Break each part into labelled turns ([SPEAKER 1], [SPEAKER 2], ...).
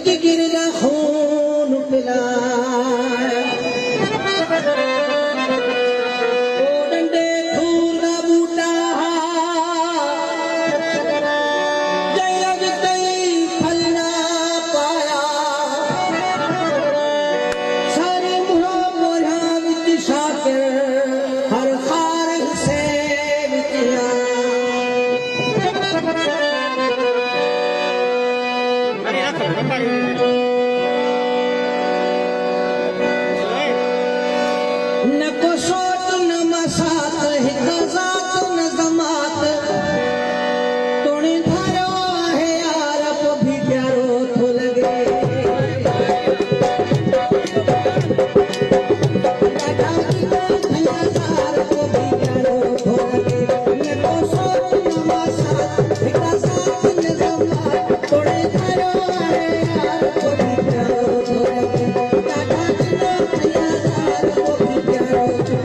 [SPEAKER 1] की गिरदा खून पिला डंडे खून का बूटा जय कई फल ना पाया सारे मुहा मोरा विच शाकिर हर खार हुसैन किया न को सोच न मसात हिक ज़ात न ज़मात तोणे धारो आहे यार को भी प्यारो थो लगे ॾाढा गिला थया यार को भी प्यारो थो लगे न को सोच न मसात हिक ज़ात न ज़मात तोणे धारो आहे यार को भी प्यारो थो लगे ॾाढा गिला थया यार को भी प्यारो थो लगे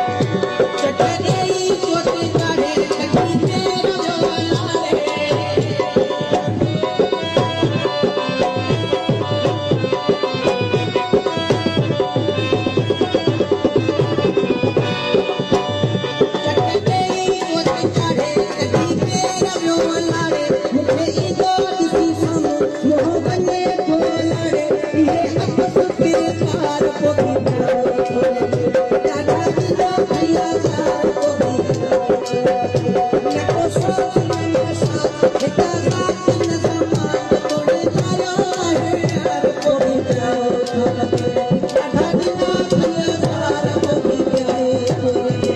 [SPEAKER 1] चटनी चोटी काढ़े कटी तेरो लाले चटनी चोटी काढ़े कटी तेरो लाले मुखे ईंदो ॾिसी साम्हूं मोह वञे थो लाड़े इहे अखि फिरे पार को बि प्यारो थो लगे ॾाढा गिला थया यार को बि प्यारो थो लगे न को सोच न मसात हिक ज़ात न ज़मात तोणे धारो आहे यार को बि प्यारो थो लगे ॾाढा गिला थया यार को बि प्यारो थो लगे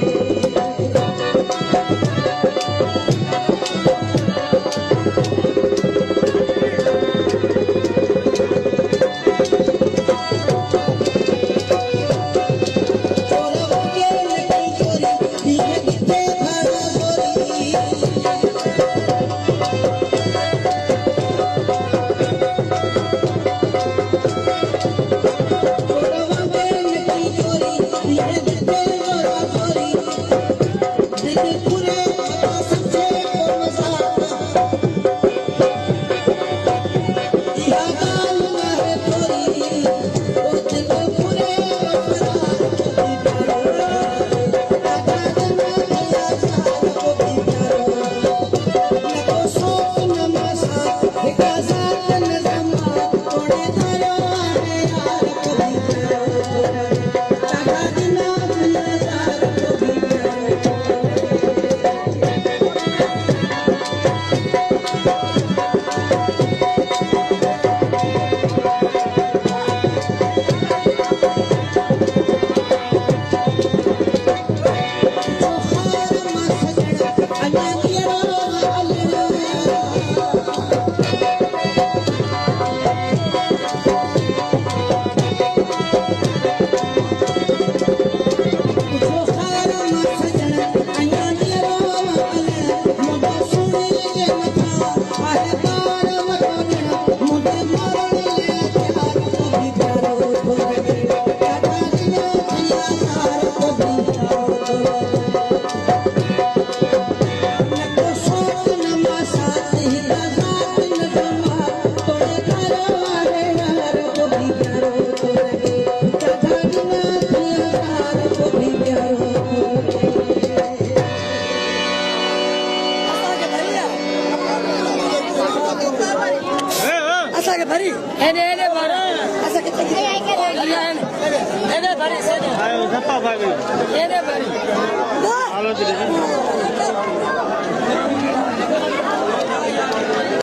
[SPEAKER 1] चोर वगे लगी चोरी दीहे किथे भाड़ा चोरी चोर वगे लगी चोरी दीहे किथे भाड़ा चोरी दिल पूरे पता सच्चे को मसात इहा ॻाल्हि नाहे थोरी ओ दिल पूरे अपराध को बि प्यारो ॾाढा गिला थया यार को बि प्यारो न को सोच न मसात हिक ज़ात न ज़मात तोणे धारो आहे यार को बि प्यारो थो लगे ॾाढा गिला थया यार को बि प्यारो थो लगे असांखे भरी एने एने भरा असां किथे एने भरी सेने आयो झप्पा भाई एने भरी हालो जी